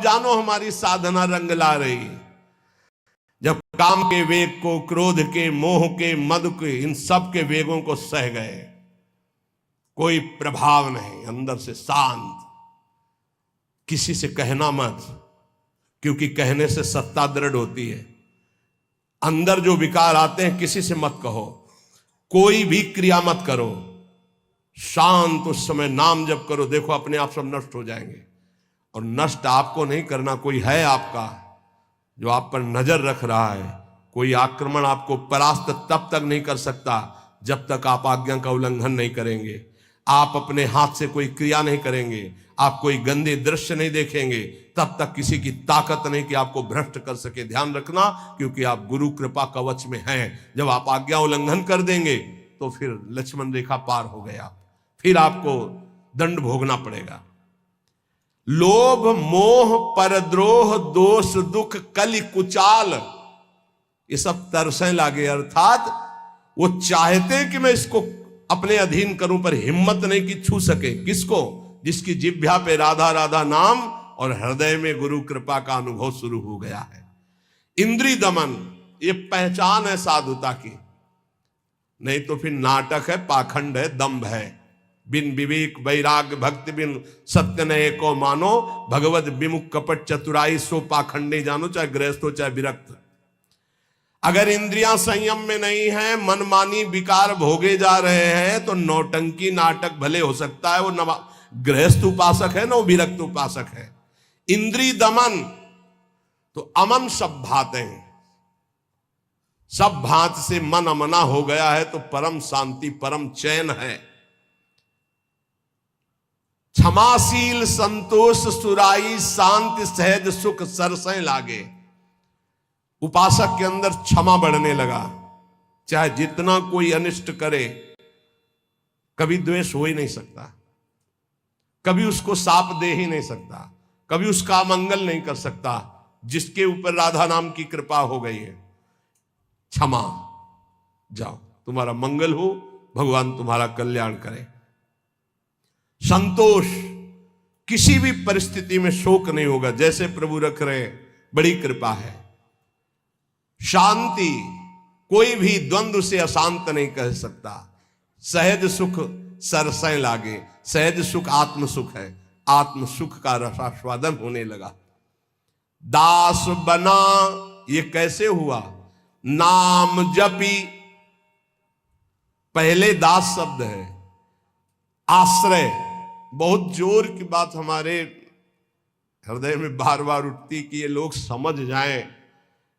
जानो हमारी साधना रंग ला रही। जब काम के वेग को, क्रोध के, मोह के, मद के, इन सब के वेगों को सह गए, कोई प्रभाव नहीं, अंदर से शांत। किसी से कहना मत, क्योंकि कहने से सत्ता दृढ़ होती है। अंदर जो विकार आते हैं किसी से मत कहो, कोई भी क्रिया मत करो, शांत उस समय नाम जप करो। देखो अपने आप सब नष्ट हो जाएंगे। और नष्ट आपको नहीं करना, कोई है आपका जो आप पर नजर रख रहा है। कोई आक्रमण आपको परास्त तब तक नहीं कर सकता जब तक आप आज्ञा का उल्लंघन नहीं करेंगे। आप अपने हाथ से कोई क्रिया नहीं करेंगे, आप कोई गंदे दृश्य नहीं देखेंगे, तब तक किसी की ताकत नहीं कि आपको भ्रष्ट कर सके। ध्यान रखना, क्योंकि आप गुरु कृपा कवच में हैं। जब आप आज्ञा उल्लंघन कर देंगे तो फिर लक्ष्मण रेखा पार हो गए आप, फिर आपको दंड भोगना पड़ेगा। लोभ मोह परद्रोह दोष दुख कलि कुचाल, ये सब तरसें लागे। अर्थात वो चाहते कि मैं इसको अपने अधीन करूं, पर हिम्मत नहीं कि छू सके। किसको? जिसकी जिह्वा पे राधा राधा नाम और हृदय में गुरु कृपा का अनुभव शुरू हो गया है। इंद्रिय दमन, ये पहचान है साधुता की, नहीं तो फिर नाटक है, पाखंड है, दंभ है। बिन विवेक वैराग्य भक्ति बिन सत्य नये को मानो, भगवत विमुख कपट चतुराई सो पाखंडे जानो। चाहे गृहस्थ हो चाहे विरक्त, अगर इंद्रियां संयम में नहीं है, मनमानी विकार भोगे जा रहे हैं, तो नौटंकी नाटक भले हो सकता है। वो गृहस्थ उपासक है ना, वो विरक्त उपासक है। इंद्रिय दमन तो अमन सब भाते हैं, सब भांत से मन अमना हो गया है तो परम शांति परम चैन है। क्षमाशील संतोष सुराई शांति सहज सुख सरसें लागे। उपासक के अंदर क्षमा बढ़ने लगा। चाहे जितना कोई अनिष्ट करे, कभी द्वेष हो ही नहीं सकता, कभी उसको साप दे ही नहीं सकता, कभी उसका मंगल नहीं कर सकता, जिसके ऊपर राधा नाम की कृपा हो गई है। क्षमा, जाओ, तुम्हारा मंगल हो, भगवान तुम्हारा कल्याण करे। संतोष, किसी भी परिस्थिति में शोक नहीं होगा, जैसे प्रभु रख रहे हैं, बड़ी कृपा है। शांति, कोई भी द्वंद्व से अशांत नहीं कह सकता। सहज सुख सरसें लागे, सहज सुख आत्म सुख है, आत्म सुख का रसास्वादन होने लगा। दास बना, ये कैसे हुआ? नाम जपी, पहले दास शब्द है, आश्रय। बहुत जोर की बात हमारे हृदय में बार बार उठती कि ये लोग समझ जाएं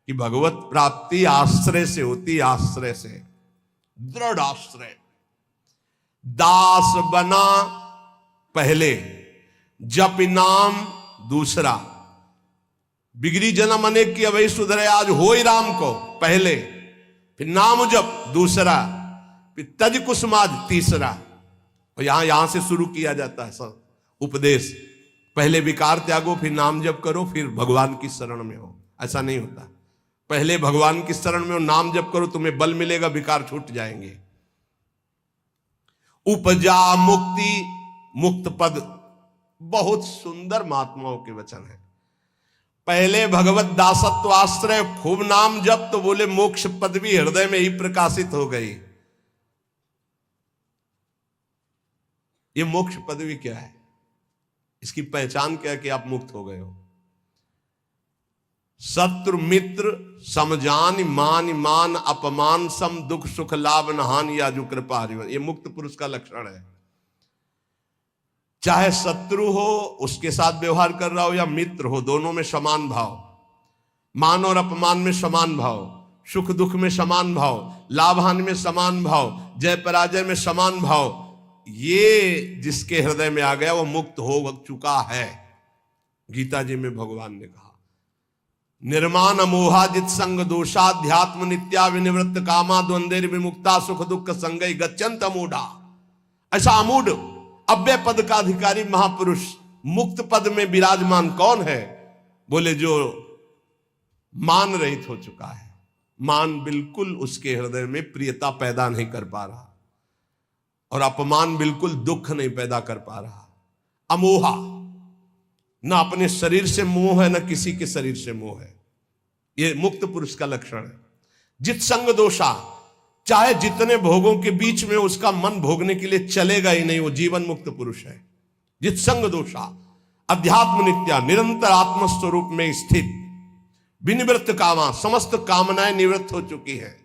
कि भगवत प्राप्ति आश्रय से होती, आश्रय से, दृढ़ आश्रय। दास बना पहले, जप नाम दूसरा। बिगड़ी जन्म अनेक की अवै सुधरे, आज हो ही राम को पहले, फिर नाम जप दूसरा, फिर तज कुसुमाज तीसरा। और यहां से शुरू किया जाता है सब उपदेश। पहले विकार त्यागो, फिर नाम जप करो, फिर भगवान की शरण में हो। ऐसा नहीं होता, पहले भगवान की शरण में हो, नाम जप करो, तुम्हें बल मिलेगा, विकार छूट जाएंगे। उपजा मुक्ति, मुक्त पद, बहुत सुंदर महात्माओं के वचन है। पहले भगवत दासत्व आश्रय, खूब नाम जप, तो बोले मोक्ष पद भी हृदय में ही प्रकाशित हो गई। ये मोक्ष पदवी क्या है? इसकी पहचान क्या है कि आप मुक्त हो गए हो? शत्रु मित्र समजान मान मान अपमान सम दुख सुख लाभ नहान या जो कृपा हरिवन, ये मुक्त पुरुष का लक्षण है। चाहे शत्रु हो उसके साथ व्यवहार कर रहा हो, या मित्र हो, दोनों में समान भाव, मान और अपमान में समान भाव, सुख दुख में समान भाव, लाभ हानि में समान भाव, जय पराजय में समान भाव। ये जिसके हृदय में आ गया वो मुक्त हो चुका है। गीता जी में भगवान ने कहा, निर्माण मोहाजित संग दोषाध्यात्म नित्या विनिवृत्त कामा द्वंद्वेर विमुक्ता सुख दुख संगई गच्छन्त अमूढ़ा। ऐसा अमूढ़ अव्यय पद का अधिकारी महापुरुष मुक्त पद में विराजमान कौन है? बोले जो मान रहित हो चुका है। मान बिल्कुल उसके हृदय में प्रियता पैदा नहीं कर पा रहा, और अपमान बिल्कुल दुख नहीं पैदा कर पा रहा। अमोहा, ना अपने शरीर से मोह है, ना किसी के शरीर से मोह है। यह मुक्त पुरुष का लक्षण है। जित संग दोषा, चाहे जितने भोगों के बीच में उसका मन भोगने के लिए चलेगा ही नहीं, वो जीवन मुक्त पुरुष है। जित संग दोषा, अध्यात्म नित्या, निरंतर आत्मस्वरूप में स्थित, विनिवृत्त कामा, समस्त कामनाएं निवृत्त हो चुकी है।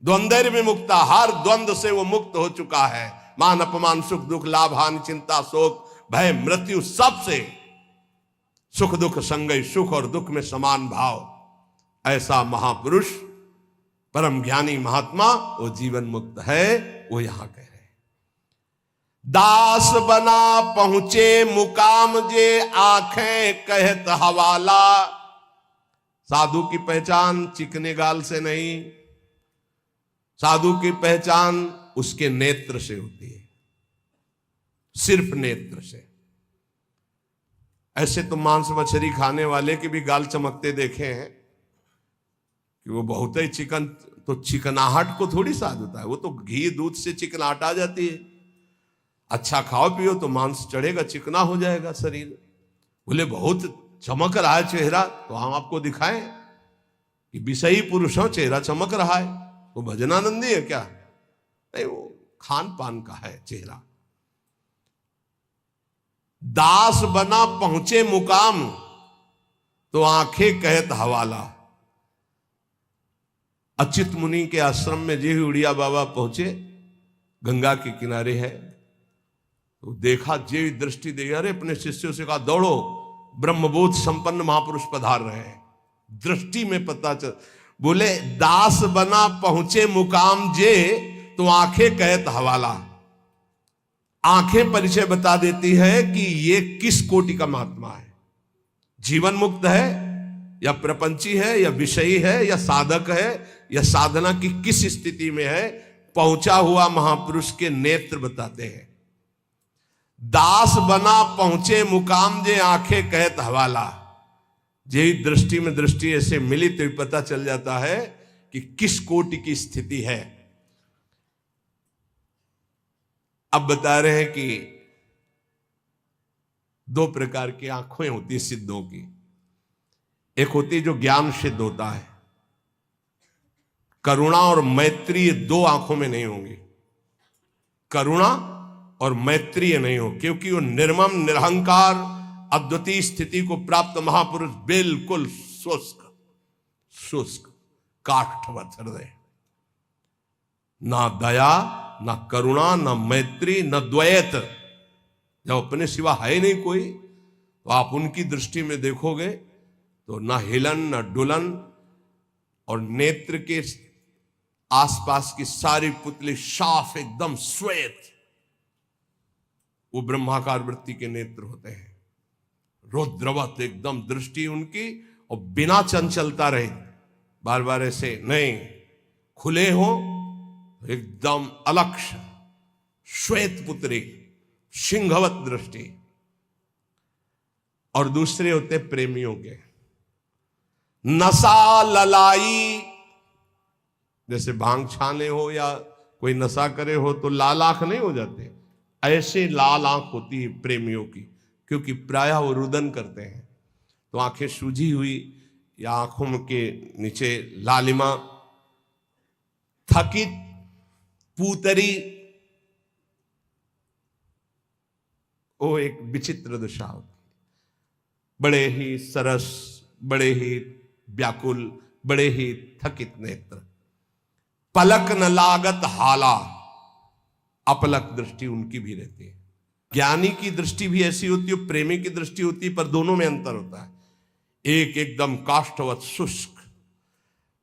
द्वंद्व विमुक्ता, हर द्वंद्व से वो मुक्त हो चुका है। मान अपमान, सुख दुख, लाभ हानि, चिंता शोक भय मृत्यु, सब से सुख दुख संगय, सुख और दुख में समान भाव। ऐसा महापुरुष, परम ज्ञानी महात्मा, वो जीवन मुक्त है। वो यहां कह रहे, दास बना पहुंचे मुकाम जे, आंखें कहत हवाला। साधु की पहचान चिकने गाल से नहीं, साधु की पहचान उसके नेत्र से होती है, सिर्फ नेत्र से। ऐसे तो मांस मछली खाने वाले के भी गाल चमकते देखे हैं कि वो बहुत ही चिकन, तो चिकनाहट को थोड़ी साधुता है, वो तो घी दूध से चिकनाहट आ जाती है। अच्छा खाओ पियो तो मांस चढ़ेगा, चिकना हो जाएगा शरीर। बोले बहुत चमक रहा है चेहरा, तो हम आपको दिखाएं कि विषयी पुरुष हो, चेहरा चमक रहा है, वो भजनानंदी है क्या? नहीं, वो खान पान का है चेहरा। दास बना पहुंचे मुकाम, तो आंखें कहत हवाला। अच्युत मुनि के आश्रम में जी उड़िया बाबा पहुंचे, गंगा के किनारे है, तो देखा, जे दृष्टि दे, अरे अपने शिष्यों से कहा दौड़ो, ब्रह्मबोध संपन्न महापुरुष पधार रहे हैं। दृष्टि में पता चल, बोले दास बना पहुंचे मुकाम जे, तो आंखें कहत हवाला। आंखें परिचय बता देती है कि ये किस कोटि का महात्मा है। जीवन मुक्त है या प्रपंची है या विषयी है या साधक है या साधना की किस स्थिति में है, पहुंचा हुआ महापुरुष के नेत्र बताते हैं। दास बना पहुंचे मुकाम जे, आंखें कहत हवाला। यही दृष्टि में दृष्टि ऐसे मिली तो पता चल जाता है कि किस कोटि की स्थिति है। अब बता रहे हैं कि दो प्रकार की आंखें होती है सिद्धों की। एक होती है जो ज्ञान सिद्ध होता है, करुणा और मैत्री, ये दो आंखों में नहीं होंगी। करुणा और मैत्री नहीं हो, क्योंकि वो निर्मम निरहंकार अद्वितीय स्थिति को प्राप्त महापुरुष बिल्कुल शुष्क शुष्क काष्ठवत हृदय, ना दया ना करुणा ना मैत्री ना द्वैत। जब अपने सिवा है नहीं कोई, तो आप उनकी दृष्टि में देखोगे तो ना हिलन ना डुलन, और नेत्र के आसपास की सारी पुतली साफ एकदम श्वेत, वो ब्रह्माकार वृत्ति के नेत्र होते हैं। रुद्रवत एकदम दृष्टि उनकी, और बिना चंचलता रहे, बार बार ऐसे नहीं, खुले हो एकदम अलक्ष श्वेत पुत्री, सिंहवत दृष्टि। और दूसरे होते प्रेमियों के, नशा ललाई, जैसे भांग छाने हो या कोई नशा करे हो तो लाल आंख नहीं हो जाते, ऐसे लाल आंख होती है प्रेमियों की, क्योंकि प्रायः वो रुदन करते हैं, तो आंखें सूजी हुई या आंखों के नीचे लालिमा, थकित पूतरी, वो एक विचित्र दशा होती, बड़े ही सरस, बड़े ही व्याकुल, बड़े ही थकित नेत्र। पलक न लागत हाला, अपलक दृष्टि उनकी भी रहती है। ज्ञानी की दृष्टि भी ऐसी होती है, प्रेमी की दृष्टि होती है, पर दोनों में अंतर होता है। एक एकदम काष्ठवत शुष्क,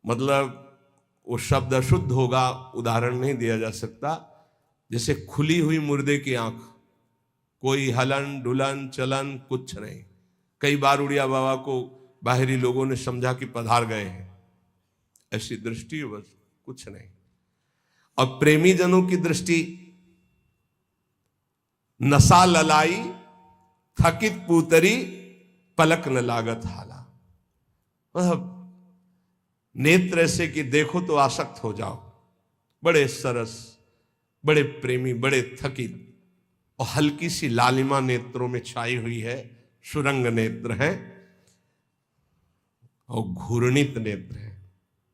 मतलब वो शब्द अशुद्ध होगा, उदाहरण नहीं दिया जा सकता, जैसे खुली हुई मुर्दे की आंख, कोई हलन डुलन चलन कुछ नहीं। कई बार उड़िया बाबा को बाहरी लोगों ने समझा कि पधार गए हैं, ऐसी दृष्टि बस कुछ नहीं। और प्रेमी जनों की दृष्टि, नशा ललाई, थकित पूतरी, पलक न लागत हाला, मतलब नेत्र ऐसे कि देखो तो आसक्त हो जाओ, बड़े सरस, बड़े प्रेमी, बड़े थकित, और हल्की सी लालिमा नेत्रों में छाई हुई है, सुरंग नेत्र हैं और घूर्णित नेत्र हैं।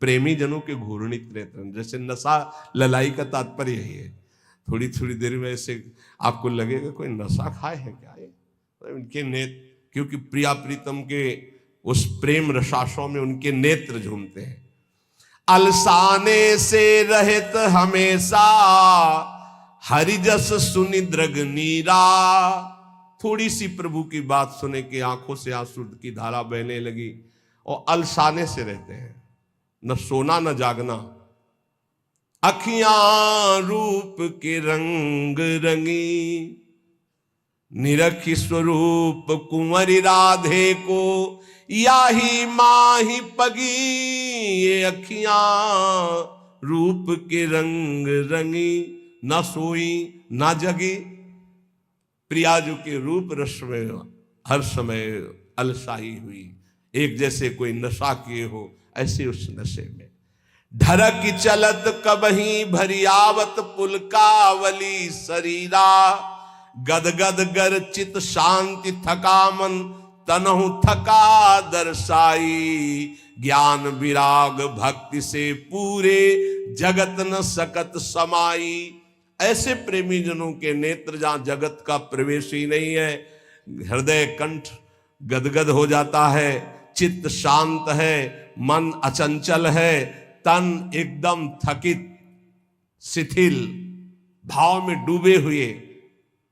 प्रेमी जनों के घूर्णित नेत्र हैं। जैसे नशा ललाई का तात्पर्य यही है, थोड़ी थोड़ी देर में ऐसे आपको लगेगा कोई नशा खाए है क्या ये, तो उनके नेत्र, क्योंकि प्रिया प्रीतम के उस प्रेम रसाशों में उनके नेत्र झूमते हैं। अलसाने से रहित हमेशा हरिजस सुनि दृग नीरा। थोड़ी सी प्रभु की बात सुने के आंखों से आंसू की धारा बहने लगी, और अलसाने से रहते हैं, न सोना न जागना। अखियां रूप के रंग रंगी, निरखी स्वरूप कुंवरी राधे को, याही माही पगी। ये अखियां रूप के रंग रंगी, ना सोई ना जगी। प्रियाजू के रूप रस में हर समय अलसाई हुई, एक जैसे कोई नशा किए हो ऐसे उस नशे में। ढरक चलत कबही भरियावत पुलकावली शरीरा, गदगद गर चित शांति थका मन, तनहु थका दर्शाई। ज्ञान विराग भक्ति से पूरे, जगत न सकत समाई। ऐसे प्रेमी जनों के नेत्र जहां जगत का प्रवेश ही नहीं है, हृदय कंठ गदगद हो जाता है, चित्त शांत है, मन अचंचल है, तन एकदम थकित शिथिल भाव में डूबे हुए।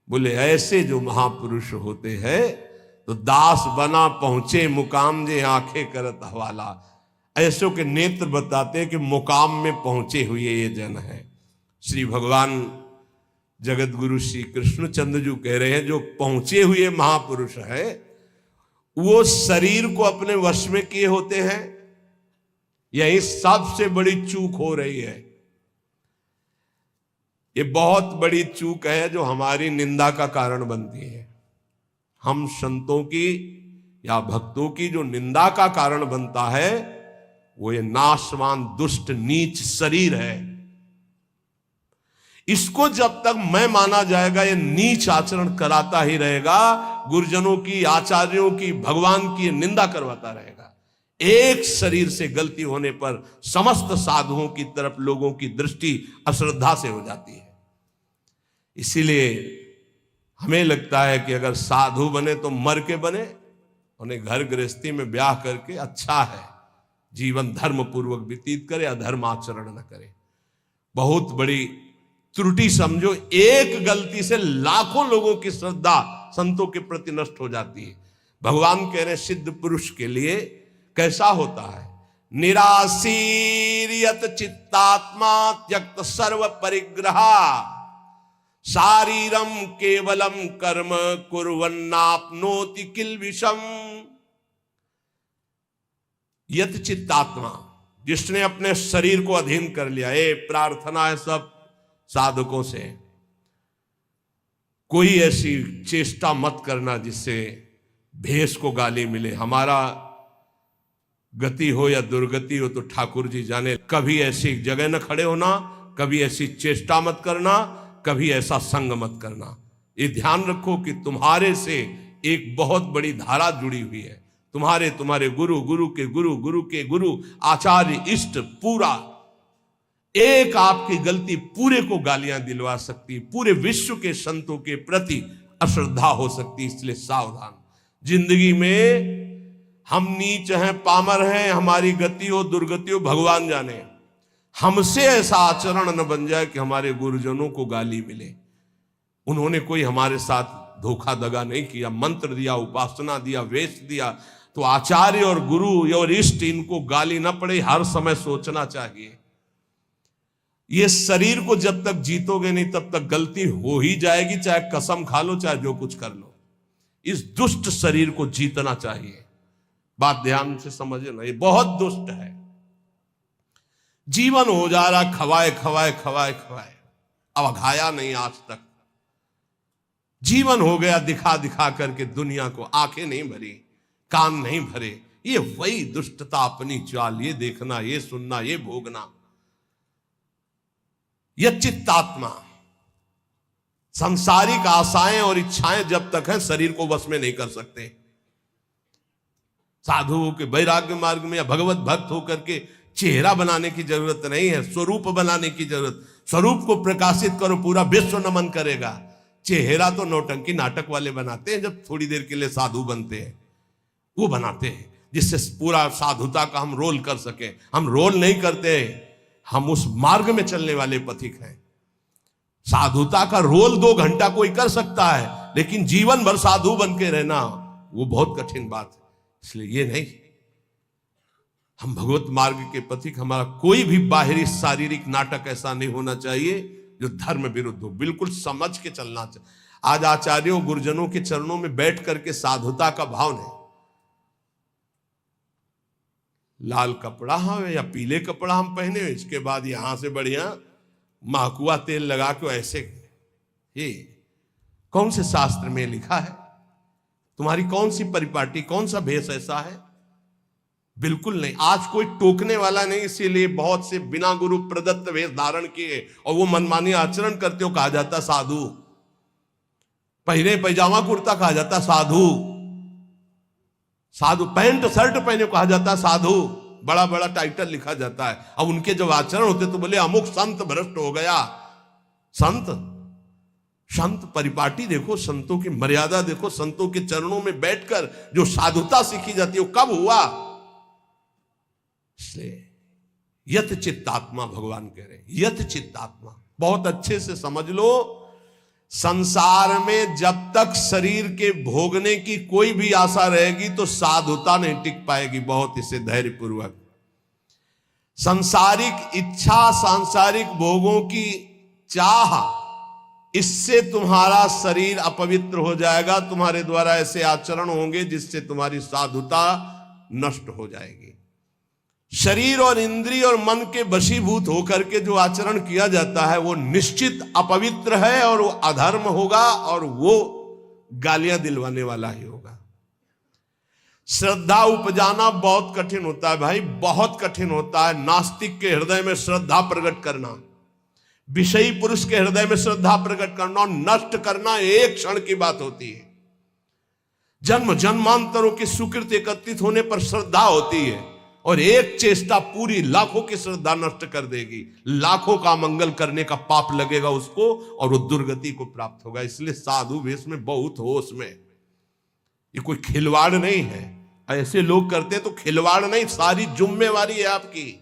बोले ऐसे जो महापुरुष होते हैं तो दास बना पहुंचे मुकाम जे आंखें करत हवाला। ऐसों के नेत्र बताते हैं कि मुकाम में पहुंचे हुए ये जन है। श्री भगवान जगत गुरु श्री कृष्णचंद्र जी कह रहे हैं जो पहुंचे हुए महापुरुष है वो शरीर को अपने वश में किए होते हैं। यही सबसे बड़ी चूक हो रही है। ये बहुत बड़ी चूक है जो हमारी निंदा का कारण बनती है। हम संतों की या भक्तों की जो निंदा का कारण बनता है वो ये नाशवान दुष्ट नीच शरीर है। इसको जब तक मैं माना जाएगा ये नीच आचरण कराता ही रहेगा, गुरुजनों की, आचार्यों की, भगवान की निंदा करवाता रहेगा। एक शरीर से गलती होने पर समस्त साधुओं की तरफ लोगों की दृष्टि अश्रद्धा से हो जाती है। इसीलिए हमें लगता है कि अगर साधु बने तो मर के बने, उन्हें घर गृहस्थी में ब्याह करके अच्छा है, जीवन धर्म पूर्वक व्यतीत करे, अधर्म आचरण न करे। बहुत बड़ी त्रुटि समझो, एक गलती से लाखों लोगों की श्रद्धा संतों के प्रति नष्ट हो जाती है। भगवान कह रहे सिद्ध पुरुष के लिए कैसा होता है, निराशीर्यत चित्तात्मा त्यक्त सर्व परिग्रहा, शारीरम केवलम कर्म कुर्वन्नाप्नोति किल विषम। यत चित्तात्मा, जिसने अपने शरीर को अधीन कर लिया। ये प्रार्थना है सब साधकों से, कोई ऐसी चेष्टा मत करना जिससे भेष को गाली मिले। हमारा गति हो या दुर्गति हो तो ठाकुर जी जाने। कभी ऐसी जगह न खड़े होना, कभी ऐसी चेष्टा मत करना, कभी ऐसा संग मत करना। ये ध्यान रखो कि तुम्हारे से एक बहुत बड़ी धारा जुड़ी हुई है। तुम्हारे गुरु, गुरु के गुरु, गुरु के गुरु, आचार्य, इष्ट, पूरा एक आपकी गलती पूरे को गालियां दिलवा सकती, पूरे विश्व के संतों के प्रति अश्रद्धा हो सकती। इसलिए सावधान। जिंदगी में हम नीच हैं, पामर हैं, हमारी गति हो दुर्गति हो भगवान जाने। हमसे ऐसा आचरण न बन जाए कि हमारे गुरुजनों को गाली मिले। उन्होंने कोई हमारे साथ धोखा दगा नहीं किया, मंत्र दिया, उपासना दिया, वेश दिया, तो आचार्य और गुरु और इष्ट इनको गाली न पड़े, हर समय सोचना चाहिए। ये शरीर को जब तक जीतोगे नहीं तब तक गलती हो ही जाएगी, चाहे कसम खा लो, चाहे जो कुछ कर लो। इस दुष्ट शरीर को जीतना चाहिए। बात ध्यान से समझे ना, ये बहुत दुष्ट है। जीवन हो जा रहा खवाए खवाए खवाए खवाए, अब घाया नहीं आज तक। जीवन हो गया दिखा दिखा करके दुनिया को, आंखें नहीं भरी, कान नहीं भरे। ये वही दुष्टता, अपनी चाल, ये देखना, ये सुनना, ये भोगना। यह चित्तात्मा, सांसारिक आशाएं और इच्छाएं जब तक हैं शरीर को वश में नहीं कर सकते। साधु के वैराग्य मार्ग में या भगवत भक्त होकर के चेहरा बनाने की जरूरत नहीं है, स्वरूप बनाने की जरूरत। स्वरूप को प्रकाशित करो, पूरा विश्व नमन करेगा। चेहरा तो नौटंकी नाटक वाले बनाते हैं, जब थोड़ी देर के लिए साधु बनते हैं वो बनाते हैं, जिससे पूरा साधुता का हम रोल कर सके। हम रोल नहीं करते, हम उस मार्ग में चलने वाले पथिक हैं। साधुता का रोल 2 घंटा कोई कर सकता है, लेकिन जीवन भर साधु बन के रहना वो बहुत कठिन बात है। इसलिए ये नहीं, हम भगवत मार्ग के पथिक, हमारा कोई भी बाहरी शारीरिक नाटक ऐसा नहीं होना चाहिए जो धर्म विरुद्ध हो। बिल्कुल समझ के चलना चाहिए। आज आचार्यों गुरुजनों के चरणों में बैठ करके साधुता का भाव नहीं, लाल कपड़ा हम या पीले कपड़ा हम पहने, इसके बाद यहां से बढ़िया महकुआ तेल लगा के ऐसे, ये कौन से शास्त्र में लिखा है? तुम्हारी कौन सी परिपाटी, कौन सा भेष ऐसा है? बिल्कुल नहीं। आज कोई टोकने वाला नहीं, इसीलिए बहुत से बिना गुरु प्रदत्त वेश धारण किए और वो मनमानी आचरण करते हो, कहा जाता साधु। पहले पैजामा कुर्ता कहा जाता साधु, साधु पैंट शर्ट पहने कहा जाता साधु, बड़ा बड़ा टाइटल लिखा जाता है। अब उनके जब आचरण होते तो बोले अमुक संत भ्रष्ट हो गया। संत परिपाटी देखो, संतों की मर्यादा देखो, संतों के चरणों में बैठकर जो साधुता सीखी जाती है वो कब हुआ? यत चित्तात्मा भगवान कह रहे हैं, यत चित्तात्मा। बहुत अच्छे से समझ लो, संसार में जब तक शरीर के भोगने की कोई भी आशा रहेगी तो साधुता नहीं टिक पाएगी। बहुत इसे धैर्य पूर्वक, सांसारिक इच्छा, सांसारिक भोगों की चाह, इससे तुम्हारा शरीर अपवित्र हो जाएगा। तुम्हारे द्वारा ऐसे आचरण होंगे जिससे तुम्हारी साधुता नष्ट हो जाएगी। शरीर और इंद्रिय और मन के वशीभूत होकर के जो आचरण किया जाता है वो निश्चित अपवित्र है और वो अधर्म होगा और वो गालियां दिलवाने वाला ही होगा। श्रद्धा उपजाना बहुत कठिन होता है भाई, बहुत कठिन होता है। नास्तिक के हृदय में श्रद्धा प्रकट करना, विषयी पुरुष के हृदय में श्रद्धा प्रकट करना और नष्ट करना एक क्षण की बात होती है। जन्म जन्मांतरों की सुकृत एकत्रित होने पर श्रद्धा होती है और एक चेष्टा पूरी लाखों की श्रद्धा नष्ट कर देगी। लाखों का मंगल करने का पाप लगेगा उसको और वो दुर्गति को प्राप्त होगा। इसलिए साधु वेश में बहुत होश में, ये कोई खिलवाड़ नहीं है। ऐसे लोग करते तो खिलवाड़ नहीं, सारी जिम्मेवारी है आपकी।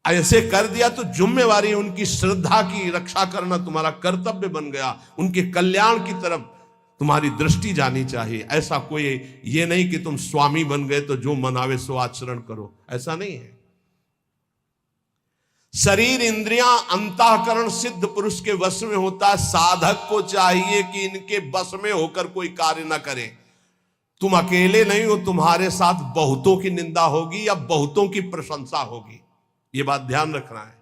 ऐसे कर दिया तो जिम्मेवारी, उनकी श्रद्धा की रक्षा करना तुम्हारा कर्तव्य बन गया। उनके कल्याण की तरफ तुम्हारी दृष्टि जानी चाहिए। ऐसा कोई ये नहीं कि तुम स्वामी बन गए तो जो मनावे सो आचरण करो, ऐसा नहीं है। शरीर इंद्रियां अंतःकरण सिद्ध पुरुष के वश में होता है। साधक को चाहिए कि इनके वश में होकर कोई कार्य ना करे। तुम अकेले नहीं हो, तुम्हारे साथ बहुतों की निंदा होगी या बहुतों की प्रशंसा होगी, ये बात ध्यान रखना है।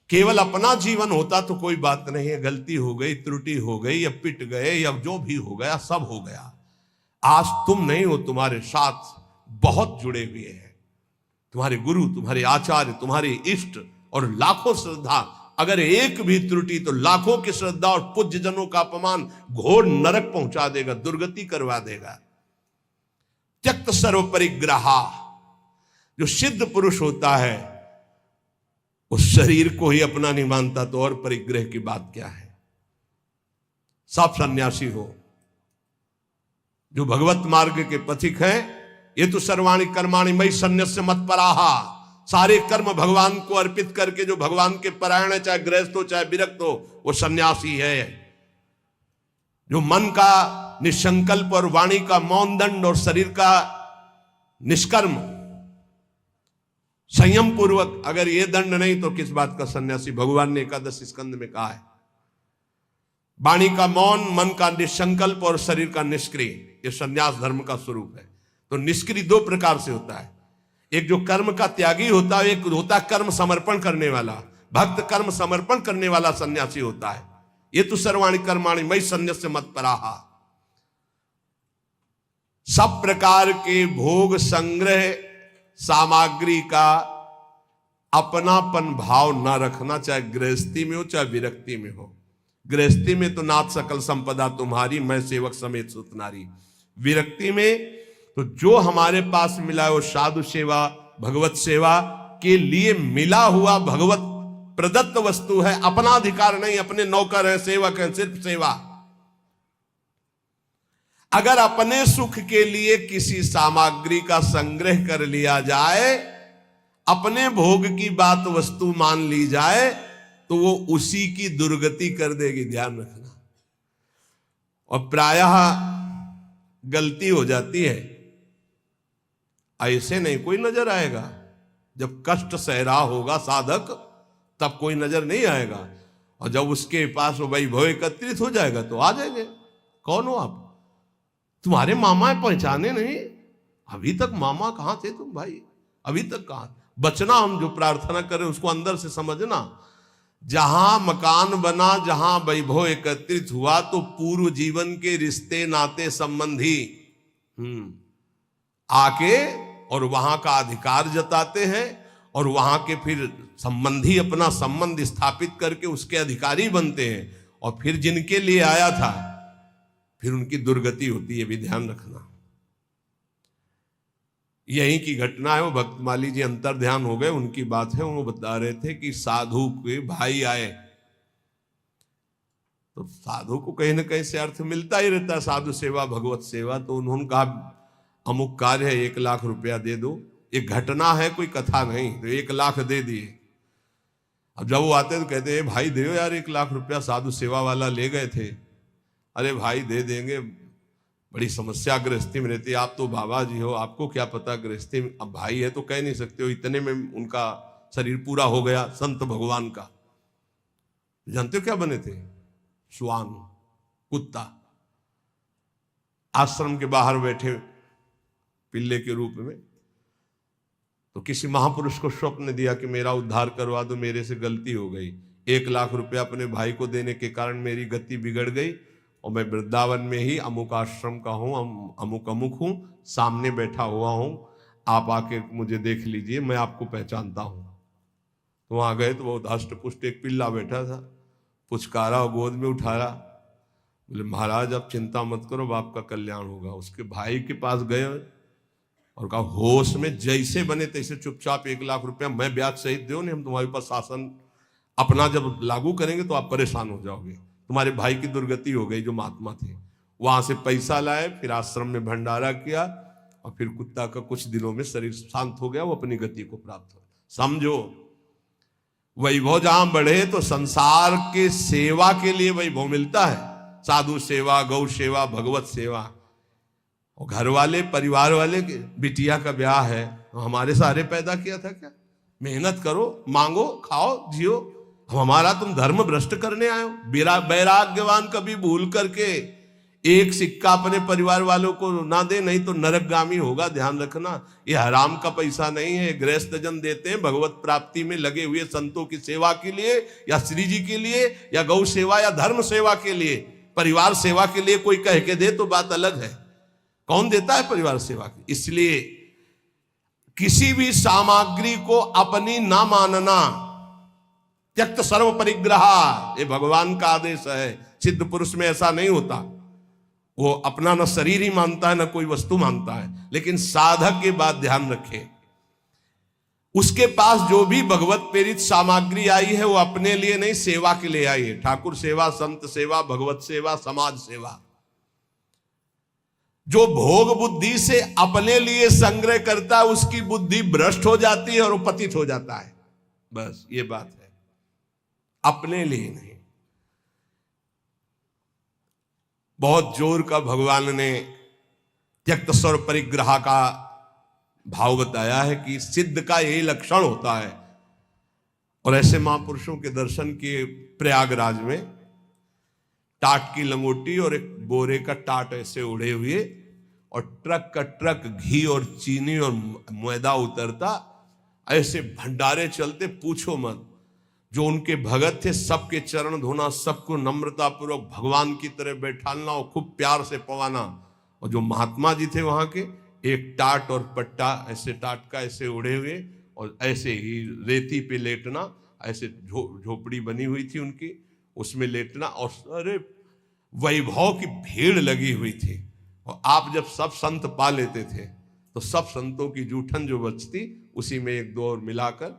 केवल अपना जीवन होता तो कोई बात नहीं है, गलती हो गई, त्रुटि हो गई या पिट गए या जो भी हो गया सब हो गया। आज तुम नहीं हो, तुम्हारे साथ बहुत जुड़े हुए हैं, तुम्हारे गुरु, तुम्हारे आचार्य, तुम्हारे इष्ट और लाखों श्रद्धा। अगर एक भी त्रुटि तो लाखों की श्रद्धा और पूज्य जनों का अपमान घोर नरक पहुंचा देगा, दुर्गति करवा देगा। त्यक्त सर्व परिग्रहा, जो सिद्ध पुरुष होता है उस शरीर को ही अपना नहीं मानता तो और परिग्रह की बात क्या है। सब सन्यासी हो जो भगवत मार्ग के पथिक हैं, ये तो सर्वाणि कर्माणि मयि सन्न्यस्य मत्पराहा, सारे कर्म भगवान को अर्पित करके जो भगवान के परायण है, चाहे गृहस्थ हो चाहे विरक्त हो, वो सन्यासी है। जो मन का निसंकल्प और वाणी का मौन दंड और शरीर का निष्कर्म संयम पूर्वक, अगर ये दंड नहीं तो किस बात का सन्यासी। भगवान ने एकादश स्कंद में कहा है, वाणी का मौन, मन का निसंकल्प और शरीर का निष्क्रिय, ये सन्यास धर्म का स्वरूप है। तो निष्क्रिय 2 प्रकार से होता है, एक जो कर्म का त्यागी होता है, एक होता है कर्म समर्पण करने वाला। भक्त कर्म समर्पण करने वाला सन्यासी होता है। ये तो सर्वाणि कर्माणि मयि सन्न्यस्य मत्पराहा। सब प्रकार के भोग संग्रह सामग्री का अपनापन भाव ना रखना, चाहे गृहस्थी में हो चाहे विरक्ति में हो। गृहस्थी में तो नाथ सकल संपदा तुम्हारी, मैं सेवक समेत सुतनारी। विरक्ति में तो जो हमारे पास मिला है वो साधु सेवा, भगवत सेवा के लिए मिला हुआ भगवत प्रदत्त वस्तु है, अपना अधिकार नहीं, अपने नौकर है, सेवक है, सिर्फ सेवा। अगर अपने सुख के लिए किसी सामग्री का संग्रह कर लिया जाए, अपने भोग की बात वस्तु मान ली जाए, तो वो उसी की दुर्गति कर देगी, ध्यान रखना। और प्रायः गलती हो जाती है, ऐसे नहीं कोई नजर आएगा, जब कष्ट सह रहा होगा साधक तब कोई नजर नहीं आएगा, और जब उसके पास वो वैभव एकत्रित हो जाएगा तो आ जाएंगे। कौन हो आप? तुम्हारे मामा पहचाने नहीं, अभी तक मामा कहां थे तुम भाई, अभी तक कहां? बचना, हम जो प्रार्थना करें उसको अंदर से समझना। जहां मकान बना, जहां वैभव एकत्रित हुआ, तो पूर्व जीवन के रिश्ते नाते संबंधी आके और वहां का अधिकार जताते हैं, और वहां के फिर संबंधी अपना संबंध स्थापित करके उसके अधिकारी बनते हैं, और फिर जिनके लिए आया था फिर उनकी दुर्गति होती है, भी ध्यान रखना। यही की घटना है, वो भक्तमाली जी अंतर ध्यान हो गए, उनकी बात है। वो बता रहे थे कि साधु के भाई आए, तो साधु को कहीं ना कहीं से अर्थ मिलता ही रहता है, साधु सेवा, भगवत सेवा। तो उन्होंने कहा अमुक कार्य है, 1 लाख रुपया दे दो। एक घटना है, कोई कथा नहीं, तो 1 लाख दे दिए। अब जब वो आते तो कहते हैं भाई दे यार 1 लाख रुपया, साधु सेवा वाला ले गए थे। अरे भाई दे देंगे, बड़ी समस्या गृहस्थी में रहती है, आप तो बाबा जी हो, आपको क्या पता गृहस्थी में। अब भाई है तो कह नहीं सकते हो, इतने में उनका शरीर पूरा हो गया संत भगवान का। जानते हो क्या बने थे? श्वान, कुत्ता, आश्रम के बाहर बैठे पिल्ले के रूप में। तो किसी महापुरुष को स्वप्न दिया कि मेरा उद्धार करवा दो, मेरे से गलती हो गई, 1 लाख रुपया अपने भाई को देने के कारण मेरी गति बिगड़ गई, और मैं वृंदावन में ही अमुक आश्रम का हूँ, अमुक अमुक हूँ, सामने बैठा हुआ हूँ, आप आके मुझे देख लीजिए, मैं आपको पहचानता हूँ। तो वहाँ गए तो बहुत हष्ट पुष्ट एक पिल्ला बैठा था, पुचकारा और गोद में उठाया, बोले महाराज आप चिंता मत करो, बाप का कल्याण होगा। उसके भाई के पास गए और कहा होश में जैसे बने तैसे चुपचाप 1 लाख रुपया मैं ब्याज सहित दो, नहीं हम तुम्हारे ऊपर शासन अपना जब लागू करेंगे तो आप परेशान हो जाओगे। तुम्हारे भाई की दुर्गति हो गई जो महात्मा थे। वहां से पैसा लाए, फिर आश्रम में भंडारा किया, और फिर कुत्ता का कुछ दिनों में शरीर शांत हो गया, वो अपनी गति को प्राप्त हो। समझो, वैभव जहां बढ़े तो संसार के सेवा के लिए वैभव मिलता है, साधु सेवा, गौ सेवा, भगवत सेवा। और घर वाले परिवार वाले के बिटिया का ब्याह है, हमारे सारे पैदा किया था क्या? मेहनत करो, मांगो, खाओ, जियो। हमारा तुम धर्म भ्रष्ट करने आए हो? वैराग्यवान कभी भूल करके एक सिक्का अपने परिवार वालों को ना दे, नहीं तो नरकगामी होगा, ध्यान रखना। ये हराम का पैसा नहीं है, गृहस्थ जन देते हैं भगवत प्राप्ति में लगे हुए संतों की सेवा के लिए, या श्री जी के लिए, या गौ सेवा, या धर्म सेवा के लिए। परिवार सेवा के लिए कोई कह के दे तो बात अलग है, कौन देता है परिवार सेवा की? इसलिए किसी भी सामग्री को अपनी ना मानना, त्यक्त सर्व परिग्रह, ये भगवान का आदेश है। सिद्ध पुरुष में ऐसा नहीं होता, वो अपना न शरीर ही मानता है, न कोई वस्तु मानता है। लेकिन साधक के बात ध्यान रखे, उसके पास जो भी भगवत प्रेरित सामग्री आई है वो अपने लिए नहीं, सेवा के लिए आई है। ठाकुर सेवा, संत सेवा, भगवत सेवा, समाज सेवा। जो भोग बुद्धि से अपने लिए संग्रह करता है उसकी बुद्धि भ्रष्ट हो जाती है और वो पतित हो जाता है। बस ये बात है, अपने लिए नहीं। बहुत जोर का भगवान ने त्यक्त स्वर परिग्रह का भाव बताया है कि सिद्ध का यही लक्षण होता है। और ऐसे महापुरुषों के दर्शन किए प्रयागराज में, टाट की लंगोटी और एक बोरे का टाट ऐसे उड़े हुए, और ट्रक का ट्रक घी और चीनी और मैदा उतरता, ऐसे भंडारे चलते, पूछो मत। जो उनके भगत थे सबके चरण धोना, सबको नम्रता पूर्वक भगवान की तरह बैठाना और खूब प्यार से पवाना। और जो महात्मा जी थे वहां के, एक टाट और पट्टा ऐसे टाट का ऐसे उड़े हुए, और ऐसे ही रेती पे लेटना, ऐसे झोपड़ी बनी हुई थी उनकी, उसमें लेटना। और अरे वैभव की भीड़ लगी हुई थी, और आप जब सब संत पा लेते थे तो सब संतों की जूठन जो बचती उसी में एक दो और मिलाकर,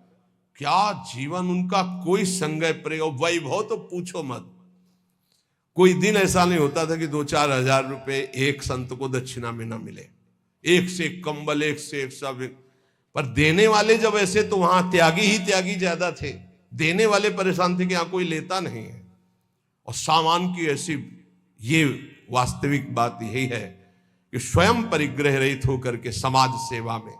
क्या जीवन उनका, कोई संगय प्रयोग, वैभव तो पूछो मत। कोई दिन ऐसा नहीं होता था कि 2-4 हजार रुपए एक संत को दक्षिणा में ना मिले, एक से एक कंबल, एक से एक सब। पर देने वाले जब ऐसे, तो वहां त्यागी ही त्यागी ज्यादा थे। देने वाले परेशान थे कि यहां कोई लेता नहीं है। और सामान की ऐसी, ये वास्तविक बात यही है कि स्वयं परिग्रह रहित होकर के समाज सेवा में।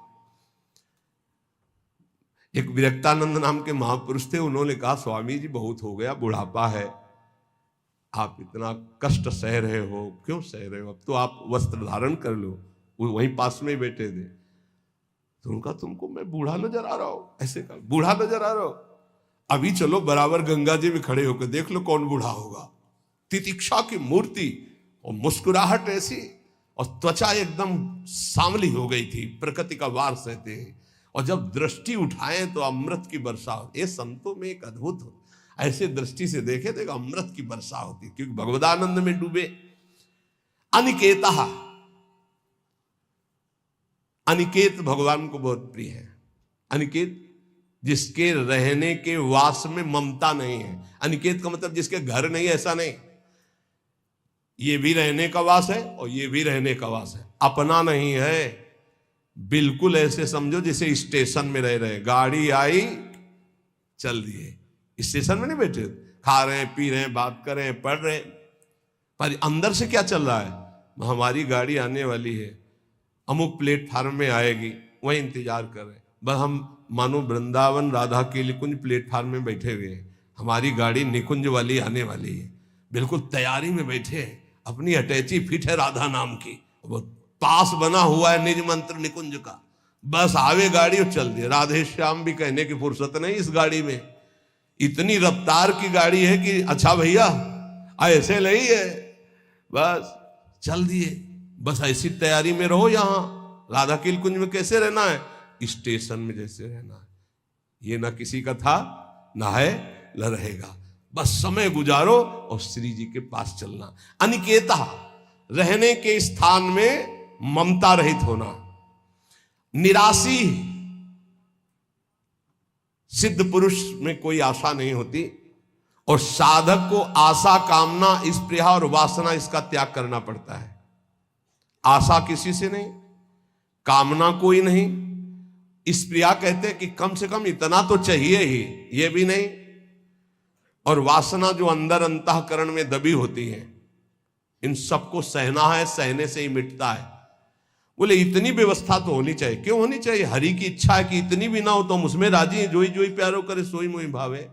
एक विरक्तानंद नाम के महापुरुष थे, उन्होंने कहा स्वामी जी बहुत हो गया, बुढ़ापा है, आप इतना कष्ट सह रहे हो, क्यों सह रहे हो, अब तो आप वस्त्र धारण कर लो। वो वहीं पास में ही बैठे थे। तो उनका, तुमको मैं बूढ़ा नजर आ रहा हूं, ऐसे कहा, बूढ़ा नजर आ रहा हूं, अभी चलो बराबर गंगा जी में खड़े होकर देख लो कौन बूढ़ा होगा। तितिक्षा की मूर्ति और मुस्कुराहट ऐसी, और त्वचा एकदम सांवली हो गई थी, प्रकृति का वार सहते हैं। और जब दृष्टि उठाए तो अमृत की वर्षा होती। ये संतों में एक अद्भुत हो, ऐसे दृष्टि से देखे तो एक अमृत की वर्षा होती, क्योंकि भगवदानंद में डूबे। अनिकेता, अनिकेत भगवान को बहुत प्रिय है। अनिकेत, जिसके रहने के वास में ममता नहीं है। अनिकेत का मतलब जिसके घर नहीं, ऐसा नहीं, ये भी रहने का वास है और ये भी रहने का वास है, अपना नहीं है। बिल्कुल ऐसे समझो जैसे स्टेशन में रह रहे, गाड़ी आई चल दिए, स्टेशन में नहीं बैठे, खा रहे हैं, पी रहे हैं, बात कर रहे हैं, पढ़ रहे हैं, पर अंदर से क्या चल रहा है, हमारी गाड़ी आने वाली है, अमुक प्लेटफार्म में आएगी, वही इंतजार कर रहे हैं। बस हम मानो वृंदावन राधा के निकुंज प्लेटफार्म में बैठे हुए हैं, हमारी गाड़ी निकुंज वाली आने वाली है, बिल्कुल तैयारी में बैठे हैं, अपनी अटैची फिट है राधा नाम की, वो पास बना हुआ है निज मंत्र निकुंज का, बस आवे गाड़ी और चल दिए। राधे श्याम भी कहने की फुर्सत नहीं इस गाड़ी में, इतनी रफ्तार की गाड़ी है कि अच्छा भैया ऐसे नहीं है, बस चल दिए। बस ऐसी तैयारी में रहो, यहां राधा के कुंज में कैसे रहना है, स्टेशन में जैसे रहना है। ये ना किसी का था, ना है, न रहेगा। बस समय गुजारो और श्री जी के पास चलना। अनिकेता, रहने के स्थान में ममता रहित होना। निराशी, सिद्ध पुरुष में कोई आशा नहीं होती, और साधक को आशा, कामना, स्पृहा और वासना, इसका त्याग करना पड़ता है। आशा किसी से नहीं, कामना कोई नहीं, स्पृहा कहते हैं कि कम से कम इतना तो चाहिए ही, ये भी नहीं, और वासना जो अंदर अंतःकरण में दबी होती है, इन सबको सहना है, सहने से ही मिटता है। बोले इतनी व्यवस्था तो होनी चाहिए। क्यों होनी चाहिए, हरि की इच्छा है कि इतनी भी ना हो तो हम उसमें राजी हैं, जोई जोई प्यारो करे सोई मोई भावे।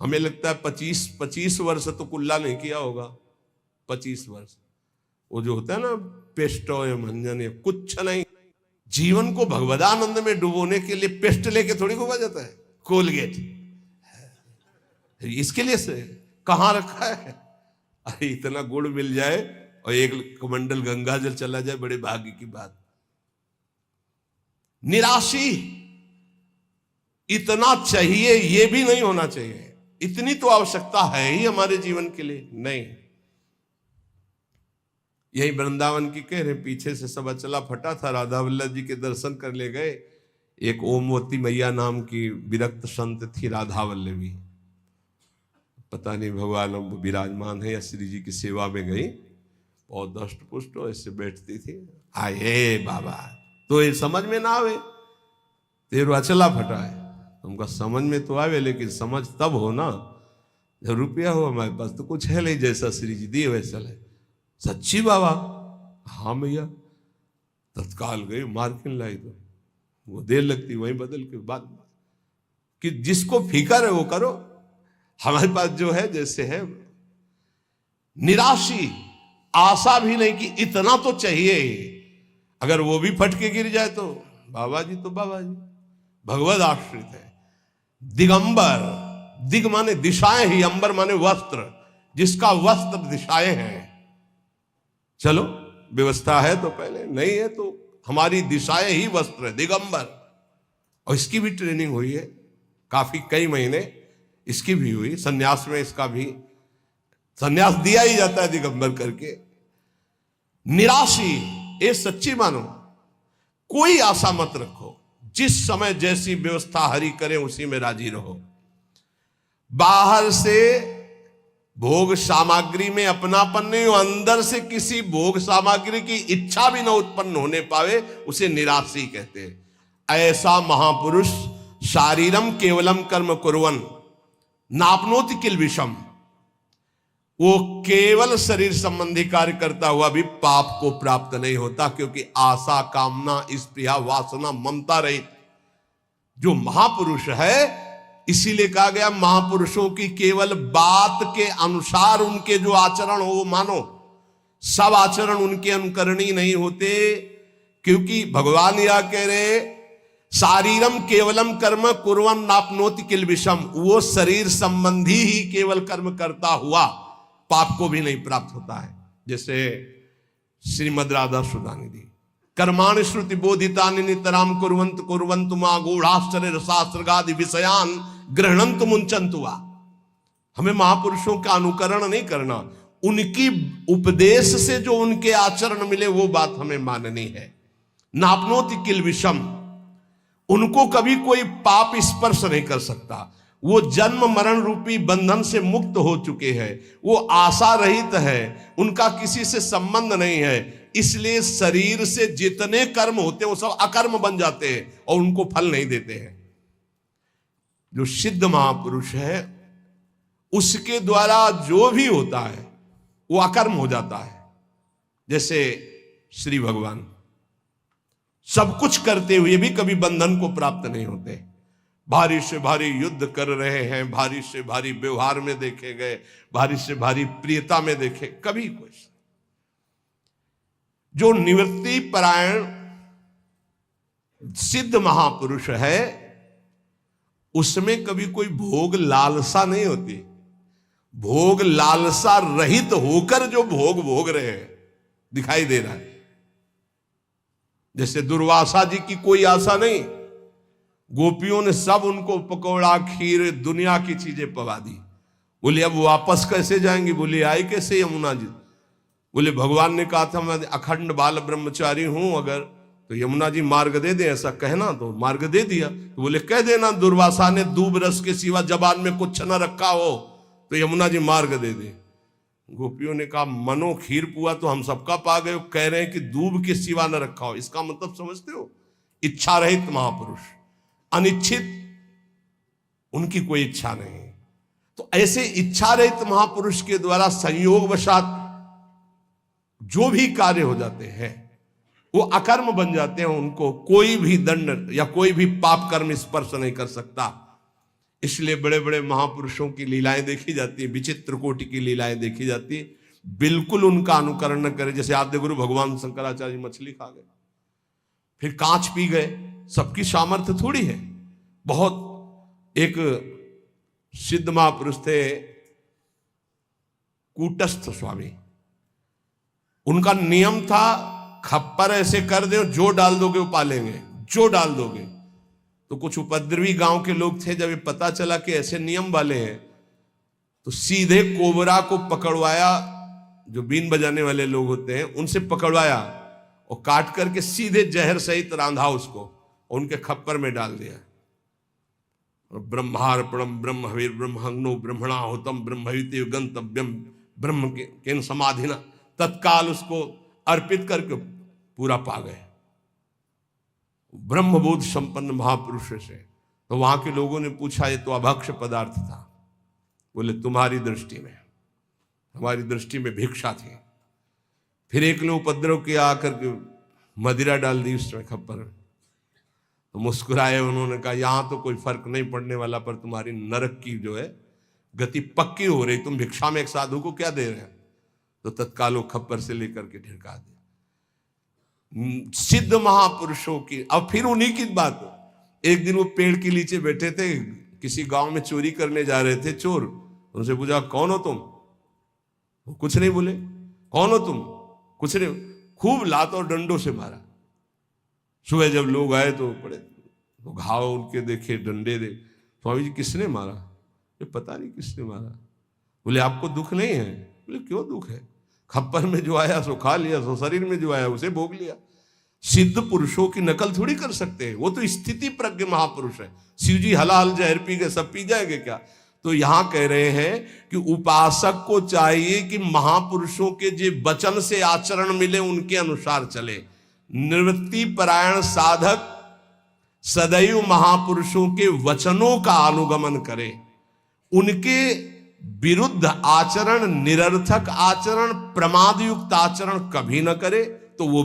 हमें लगता है 25 वर्ष तो कुल्ला नहीं किया होगा, 25 वर्ष, वो जो होता है ना पेस्टो या मंजन या कुछ नहीं। जीवन को भगवदानंद में डुबोने के लिए पेस्ट लेके थोड़ी घुमा जाता है, कोलगेट इसके लिए से कहां रखा है। अरे इतना गुड़ मिल जाए और एक कमंडल गंगा जल चला जाए, बड़े भाग्य की बात। निराशी, इतना चाहिए ये भी नहीं होना चाहिए, इतनी तो आवश्यकता है ही हमारे जीवन के लिए, नहीं। यही वृंदावन की कह रहे, पीछे से सब अचला फटा था, राधा वल्लभ जी के दर्शन कर ले गए। एक ओमवती मैया नाम की विरक्त संत थी, राधा वल्लभी, पता नहीं भगवान अब विराजमान है या श्री जी की सेवा में गई, और दष्ट पुष्ट ऐसे बैठती थी। आए बाबा, तो ये समझ में ना आवे, तेरो अचला फटा है, तुमका समझ में तो आवे, लेकिन समझ तब हो ना जब रुपया हो हमारे पास, तो कुछ है नहीं, जैसा श्री जी दिए वैसा है। सच्ची बाबा, हाँ भैया, तत्काल गई मार्किन लाई, तो वो देर लगती, वहीं बदल के बाद कि जिसको फिकर है वो करो, हमारे पास जो है जैसे है। निराशी, आशा भी नहीं कि इतना तो चाहिए, अगर वो भी फटके गिर जाए तो बाबा जी तो बाबा जी, भगवद आश्रित है। दिगंबर, दिग माने दिशाएं ही, अंबर माने वस्त्र, जिसका वस्त्र दिशाएं हैं। चलो व्यवस्था है तो पहले, नहीं है तो हमारी दिशाएं ही वस्त्र है, दिगंबर। और इसकी भी ट्रेनिंग हुई है काफी, कई महीने इसकी भी हुई, सन्यास में इसका भी संन्यास दिया ही जाता है दिगंबर करके। निराशी, ये सच्ची मानो, कोई आशा मत रखो, जिस समय जैसी व्यवस्था हरि करे उसी में राजी रहो। बाहर से भोग सामग्री में अपनापन नहीं हो, अंदर से किसी भोग सामग्री की इच्छा भी न उत्पन्न होने पावे, उसे निराशी कहते हैं। ऐसा महापुरुष शारीरम केवलम कर्म कुर्वन् नापनोति किल विषम, वो केवल शरीर संबंधी कार्य करता हुआ भी पाप को प्राप्त नहीं होता, क्योंकि आशा, कामना, स्पृहा, वासना, ममता रहित जो महापुरुष है, इसीलिए कहा गया महापुरुषों की केवल बात के अनुसार उनके जो आचरण हो वो मानो, सब आचरण उनके अनुकरणीय नहीं होते। क्योंकि भगवान यह कह रहे, शारीरम केवलम कर्म कुर्वन् नापनोति किल विषम, वो शरीर संबंधी ही केवल कर्म करता हुआ पाप को भी नहीं प्राप्त होता है। जैसे श्रीमद् राधा सुधानी दी, कर्माणि श्रुति बोधितानि नितराम कुर्वन्तु कुर्वन्तु मा गूढ़ाश्चर्य रसास्त्रगादि विषयान गृह्णन्तु मुंचन्तु वा। हमें महापुरुषों का अनुकरण नहीं करना, उनकी उपदेश से जो उनके आचरण मिले वो बात हमें माननी है। नापनोति किल विषम, उनको कभी कोई पाप स्पर्श नहीं कर सकता, वो जन्म मरण रूपी बंधन से मुक्त हो चुके हैं, वो आशा रहित है, उनका किसी से संबंध नहीं है। इसलिए शरीर से जितने कर्म होते हैं वो सब अकर्म बन जाते हैं और उनको फल नहीं देते हैं। जो सिद्ध महापुरुष है उसके द्वारा जो भी होता है वो अकर्म हो जाता है। जैसे श्री भगवान सब कुछ करते हुए भी कभी बंधन को प्राप्त नहीं होते। भारी से भारी युद्ध कर रहे हैं, भारी से भारी व्यवहार में देखे गए, भारी से भारी प्रियता में देखे, कभी कुछ। जो निवृत्ति परायण सिद्ध महापुरुष है उसमें कभी कोई भोग लालसा नहीं होती। भोग लालसा रहित होकर जो भोग भोग रहे हैं दिखाई दे रहा है। जैसे दुर्वासा जी की कोई आशा नहीं, गोपियों ने सब उनको पकौड़ा, खीर, दुनिया की चीजें पवा दी। बोले अब वापस कैसे जाएंगे? बोले आए कैसे यमुना जी? बोले भगवान ने कहा था मैं अखंड बाल ब्रह्मचारी हूं, अगर तो यमुना जी मार्ग दे दे, ऐसा कहना, तो मार्ग दे दिया। तो बोले कह देना दुर्वासा ने दूब रस के सिवा जबान में कुछ न रखा हो तो यमुना जी मार्ग दे दे। गोपियों ने कहा मनो खीर पुआ तो हम सबका पा गए, कह रहे हैं कि दूब के सिवा न रखा हो। इसका मतलब समझते हो? इच्छा रहित महापुरुष, अनिच्छित, उनकी कोई इच्छा नहीं। तो ऐसे इच्छा रहित महापुरुष के द्वारा संयोग वशात जो भी कार्य हो जाते हैं वो अकर्म बन जाते हैं, उनको कोई भी दंड या कोई भी पाप कर्म स्पर्श नहीं कर सकता। इसलिए बड़े बड़े महापुरुषों की लीलाएं देखी जाती है, विचित्र कोटि की लीलाएं देखी जाती है, बिल्कुल उनका अनुकरण न करे। जैसे आद्य गुरु भगवान शंकराचार्य मछली खा गए, फिर कांच पी गए, सबकी सामर्थ्य थोड़ी है। बहुत एक सिद्ध महापुरुष थे कूटस्थ स्वामी, उनका नियम था खप्पर ऐसे कर दो, जो डाल दोगे वो पालेंगे, जो डाल दोगे। तो कुछ उपद्रवी गांव के लोग थे, जब ये पता चला कि ऐसे नियम वाले हैं तो सीधे कोबरा को पकड़वाया, जो बीन बजाने वाले लोग होते हैं उनसे पकड़वाया और काट करके सीधे जहर सहित रांधा उसको और उनके खप्पर में डाल दिया। और ब्रह्मार्पणम ब्रह्मवीर ब्रह्महग्नो ब्रह्मणाहुतम ब्रह्मविते गंतव्यम ब्रह्म के समाधिना, तत्काल उसको अर्पित करके पूरा पा गए ब्रह्मबोध संपन्न महापुरुष से। तो वहां के लोगों ने पूछा ये तो अभक्ष पदार्थ था। बोले तुम्हारी दृष्टि में, हमारी दृष्टि में भिक्षा थी। फिर एक ने उपद्रव किया, आकर के मदिरा डाल दी उसमें खप्पर। तो मुस्कुराए, उन्होंने कहा यहां तो कोई फर्क नहीं पड़ने वाला, पर तुम्हारी नरक की जो है गति पक्की हो रही। तुम भिक्षा में एक साधु को क्या दे रहे हैं? तो तत्काल वो खप्पर से लेकर के ढिड़का दे। सिद्ध महापुरुषों की। अब फिर उन्हीं की बात, एक दिन वो पेड़ के नीचे बैठे थे, किसी गांव में चोरी करने जा रहे थे चोर। उनसे पूछा कौन हो तुम? वो कुछ नहीं बोले। कौन हो तुम? कुछ नहीं। खूब लात और डंडों से मारा। सुबह जब लोग आए तो पड़े तो घाव उनके देखे, डंडे दे। स्वामी जी किसने मारा? ये पता नहीं किसने मारा। बोले आपको दुख नहीं है? बोले क्यों दुख है? खप्पर में जो आया सो खा लिया, सो शरीर में जो आया उसे भोग लिया। सिद्ध पुरुषों की नकल थोड़ी कर सकते हैं, वो तो स्थिति प्रज्ञ महापुरुष है। शिव जी हलाल जहर पी गए, सब पी जाएंगे क्या? तो यहां कह रहे हैं कि उपासक को चाहिए कि महापुरुषों के जो वचन से आचरण मिले उनके अनुसार चले। निवृत्ति परायण साधक सदैव महापुरुषों के वचनों का अनुगमन करे, उनके विरुद्ध आचरण, निरर्थक आचरण, प्रमादयुक्त आचरण कभी न करे, तो वो